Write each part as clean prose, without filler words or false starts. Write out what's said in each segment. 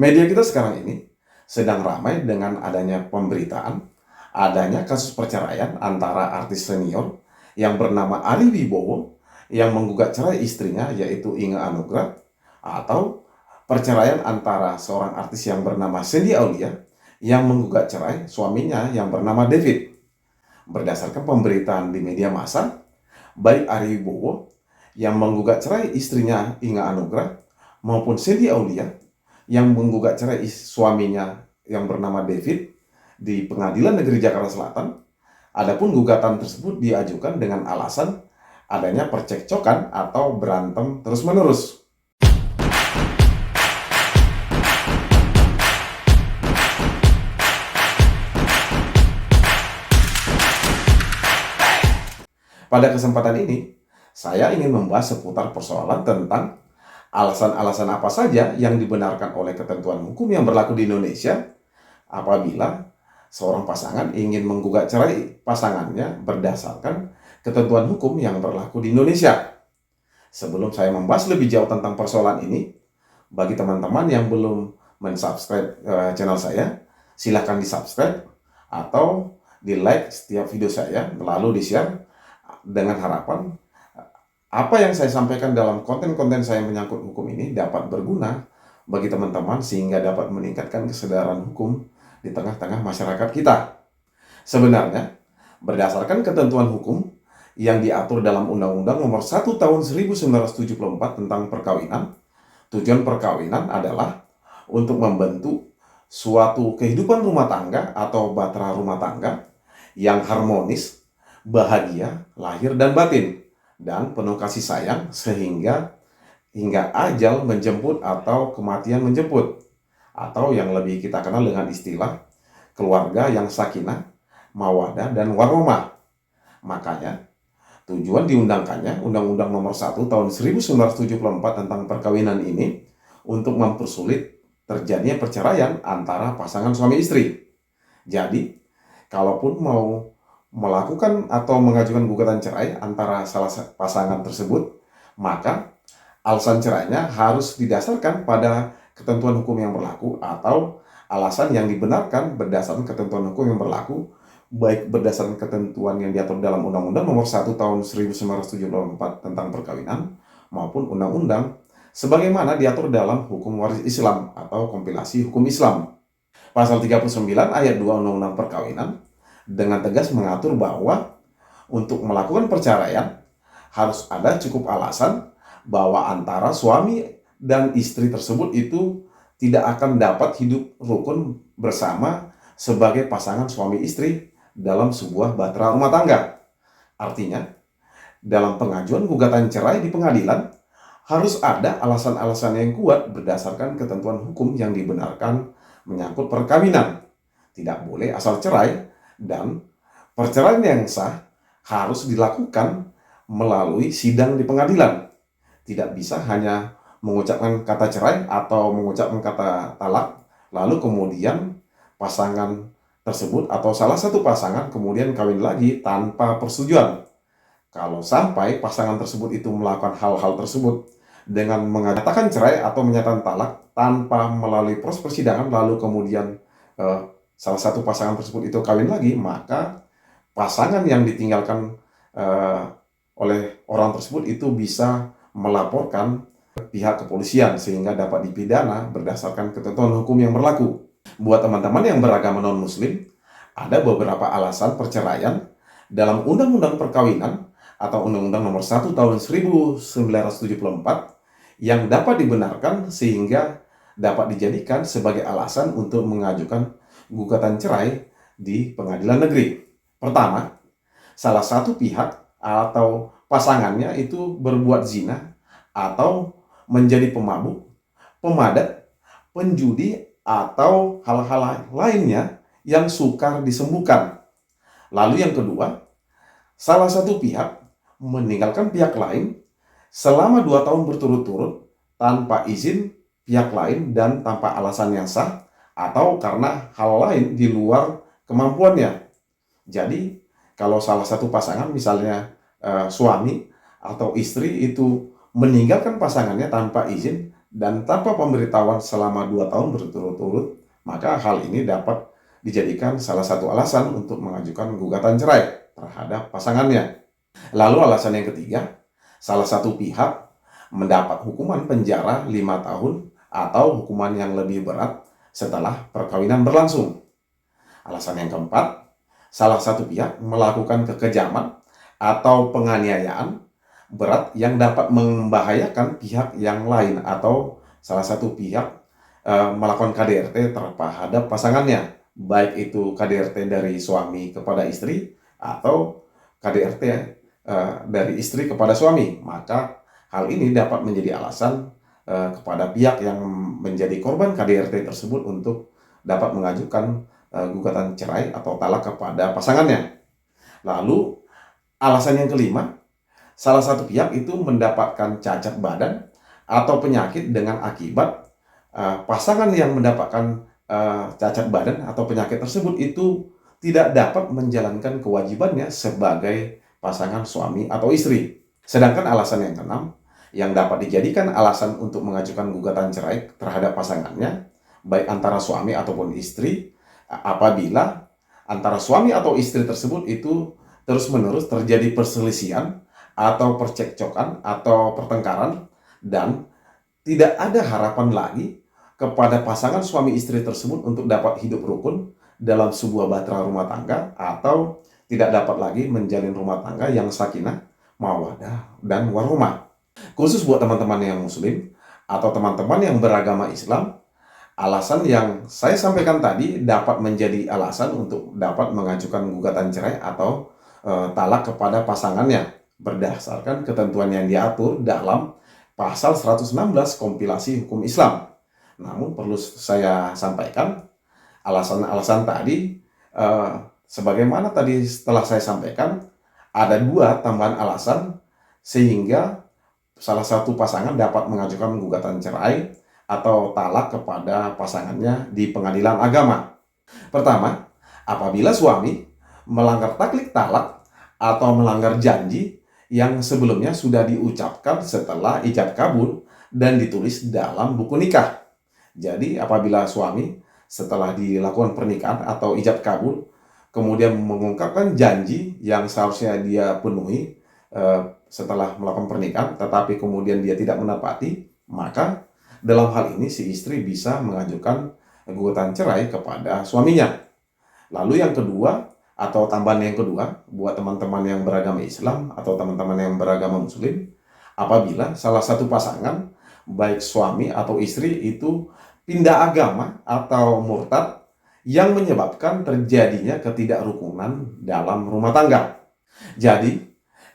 Media kita sekarang ini sedang ramai dengan adanya pemberitaan, adanya kasus perceraian antara artis senior yang bernama Ari Wibowo yang menggugat cerai istrinya yaitu Inge Anugrah, atau perceraian antara seorang artis yang bernama Shandy Aulia yang menggugat cerai suaminya yang bernama David. Berdasarkan pemberitaan di media massa, baik Ari Wibowo yang menggugat cerai istrinya Inge Anugrah maupun Shandy Aulia yang menggugat cerai suaminya yang bernama David di Pengadilan Negeri Jakarta Selatan. Adapun gugatan tersebut diajukan dengan alasan adanya percekcokan atau berantem terus-menerus. Pada kesempatan ini, saya ingin membahas seputar persoalan tentang alasan-alasan apa saja yang dibenarkan oleh ketentuan hukum yang berlaku di Indonesia apabila seorang pasangan ingin menggugat cerai pasangannya berdasarkan ketentuan hukum yang berlaku di Indonesia. Sebelum saya membahas lebih jauh tentang persoalan ini, bagi teman-teman yang belum mensubscribe channel saya, silahkan di-subscribe atau di-like setiap video saya, lalu di-share dengan harapan apa yang saya sampaikan dalam konten-konten saya menyangkut hukum ini dapat berguna bagi teman-teman sehingga dapat meningkatkan kesadaran hukum di tengah-tengah masyarakat kita. Sebenarnya, berdasarkan ketentuan hukum yang diatur dalam Undang-Undang Nomor 1 Tahun 1974 tentang perkawinan, tujuan perkawinan adalah untuk membentuk suatu kehidupan rumah tangga atau bahtera rumah tangga yang harmonis, bahagia, lahir dan batin, dan penuh kasih sayang sehingga hingga ajal menjemput atau kematian menjemput, atau yang lebih kita kenal dengan istilah keluarga yang sakinah, mawadah, dan warahmah. Makanya, tujuan diundangkannya Undang-Undang Nomor 1 Tahun 1974 tentang perkawinan ini untuk mempersulit terjadinya perceraian antara pasangan suami istri. Jadi, kalaupun mau melakukan atau mengajukan gugatan cerai antara salah pasangan tersebut, maka alasan cerainya harus didasarkan pada ketentuan hukum yang berlaku atau alasan yang dibenarkan berdasarkan ketentuan hukum yang berlaku, baik berdasarkan ketentuan yang diatur dalam Undang-Undang Nomor 1 Tahun 1974 tentang perkawinan maupun Undang-Undang sebagaimana diatur dalam Hukum Waris Islam atau kompilasi hukum Islam. Pasal 39 ayat 2 Undang-Undang Perkawinan dengan tegas mengatur bahwa untuk melakukan perceraian harus ada cukup alasan bahwa antara suami dan istri tersebut itu tidak akan dapat hidup rukun bersama sebagai pasangan suami istri dalam sebuah bahtera rumah tangga. Artinya, dalam pengajuan gugatan cerai di pengadilan harus ada alasan-alasan yang kuat berdasarkan ketentuan hukum yang dibenarkan menyangkut perkawinan. Tidak boleh asal cerai, dan perceraian yang sah harus dilakukan melalui sidang di pengadilan. Tidak bisa hanya mengucapkan kata cerai atau mengucapkan kata talak, lalu kemudian pasangan tersebut atau salah satu pasangan kemudian kawin lagi tanpa persetujuan. Kalau sampai pasangan tersebut itu melakukan hal-hal tersebut dengan mengatakan cerai atau menyatakan talak tanpa melalui proses persidangan, lalu kemudian salah satu pasangan tersebut itu kawin lagi, maka pasangan yang ditinggalkan oleh orang tersebut itu bisa melaporkan pihak kepolisian sehingga dapat dipidana berdasarkan ketentuan hukum yang berlaku. Buat teman-teman yang beragama non-muslim, ada beberapa alasan perceraian dalam Undang-Undang Perkawinan atau Undang-Undang Nomor 1 Tahun 1974 yang dapat dibenarkan sehingga dapat dijadikan sebagai alasan untuk mengajukan gugatan cerai di pengadilan negeri. Pertama, salah satu pihak atau pasangannya itu berbuat zina atau menjadi pemabuk, pemadat, penjudi, atau hal-hal lainnya yang sukar disembuhkan. Lalu yang kedua, salah satu pihak meninggalkan pihak lain selama 2 tahun berturut-turut tanpa izin pihak lain dan tanpa alasan yang sah atau karena hal lain di luar kemampuannya. Jadi, kalau salah satu pasangan misalnya suami atau istri itu meninggalkan pasangannya tanpa izin dan tanpa pemberitahuan selama 2 tahun berturut-turut, maka hal ini dapat dijadikan salah satu alasan untuk mengajukan gugatan cerai terhadap pasangannya. Lalu alasan yang ketiga, salah satu pihak mendapat hukuman penjara 5 tahun atau hukuman yang lebih berat setelah perkawinan berlangsung. Alasan yang keempat, salah satu pihak melakukan kekejaman atau penganiayaan berat yang dapat membahayakan pihak yang lain, atau salah satu pihak melakukan KDRT terhadap pasangannya, baik itu KDRT dari suami kepada istri atau KDRT dari istri kepada suami. Maka hal ini dapat menjadi alasan kepada pihak yang menjadi korban KDRT tersebut untuk dapat mengajukan gugatan cerai atau talak kepada pasangannya. Lalu alasan yang kelima, salah satu pihak itu mendapatkan cacat badan atau penyakit dengan akibat pasangan yang mendapatkan cacat badan atau penyakit tersebut itu tidak dapat menjalankan kewajibannya sebagai pasangan suami atau istri. Sedangkan alasan yang keenam, yang dapat dijadikan alasan untuk mengajukan gugatan cerai terhadap pasangannya, baik antara suami ataupun istri, apabila antara suami atau istri tersebut itu terus-menerus terjadi perselisihan atau percekcokan atau pertengkaran, dan tidak ada harapan lagi kepada pasangan suami istri tersebut untuk dapat hidup rukun dalam sebuah bahtera rumah tangga, atau tidak dapat lagi menjalin rumah tangga yang sakinah, mawaddah, dan warahmah. Khusus buat teman-teman yang muslim atau teman-teman yang beragama Islam, alasan yang saya sampaikan tadi dapat menjadi alasan untuk dapat mengajukan gugatan cerai atau talak kepada pasangannya berdasarkan ketentuan yang diatur dalam pasal 116 kompilasi hukum Islam. Namun perlu saya sampaikan, alasan-alasan tadi sebagaimana tadi setelah saya sampaikan, ada 2 tambahan alasan sehingga salah satu pasangan dapat mengajukan gugatan cerai atau talak kepada pasangannya di pengadilan agama. Pertama, apabila suami melanggar taklid talak atau melanggar janji yang sebelumnya sudah diucapkan setelah ijab kabul dan ditulis dalam buku nikah. Jadi apabila suami setelah dilakukan pernikahan atau ijab kabul kemudian mengungkapkan janji yang seharusnya dia penuhi setelah melakukan pernikahan, tetapi kemudian dia tidak menepati, maka dalam hal ini si istri bisa mengajukan gugatan cerai kepada suaminya. Lalu yang kedua, atau tambahan yang kedua, buat teman-teman yang beragama Islam atau teman-teman yang beragama Muslim, apabila salah satu pasangan, baik suami atau istri itu pindah agama atau murtad yang menyebabkan terjadinya ketidakrukunan dalam rumah tangga. Jadi,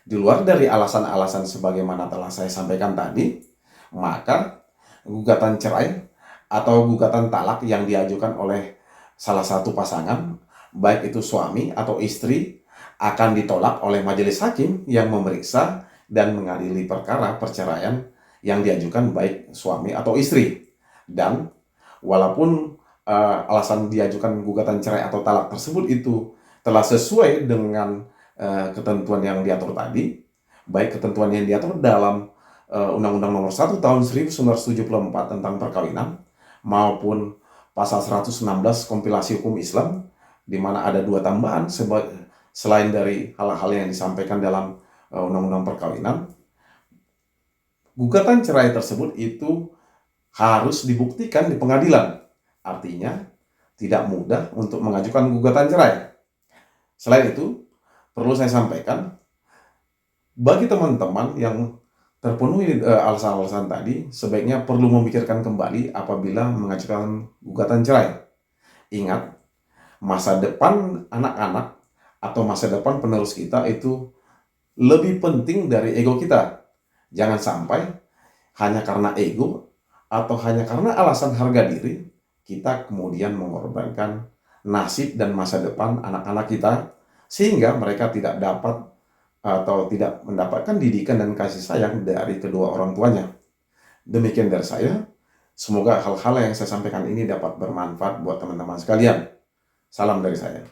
di luar dari alasan-alasan sebagaimana telah saya sampaikan tadi, maka gugatan cerai atau gugatan talak yang diajukan oleh salah satu pasangan, baik itu suami atau istri, akan ditolak oleh majelis hakim yang memeriksa dan mengadili perkara perceraian yang diajukan baik suami atau istri. Dan walaupun alasan diajukan gugatan cerai atau talak tersebut itu telah sesuai dengan ketentuan yang diatur tadi, baik ketentuan yang diatur dalam Undang-Undang Nomor 1 Tahun 1974 tentang perkawinan maupun pasal 116 kompilasi hukum Islam, di mana ada 2 tambahan selain dari hal-hal yang disampaikan dalam Undang-Undang perkawinan. Gugatan cerai tersebut itu harus dibuktikan di pengadilan. Artinya tidak mudah untuk mengajukan gugatan cerai. Selain itu, perlu saya sampaikan, bagi teman-teman yang terpenuhi alasan-alasan tadi, sebaiknya perlu memikirkan kembali apabila mengajukan gugatan cerai. Ingat, masa depan anak-anak atau masa depan penerus kita itu lebih penting dari ego kita. Jangan sampai hanya karena ego atau hanya karena alasan harga diri, kita kemudian mengorbankan nasib dan masa depan anak-anak kita, sehingga mereka tidak dapat atau tidak mendapatkan didikan dan kasih sayang dari kedua orang tuanya. Demikian dari saya. Semoga hal-hal yang saya sampaikan ini dapat bermanfaat buat teman-teman sekalian. Salam dari saya.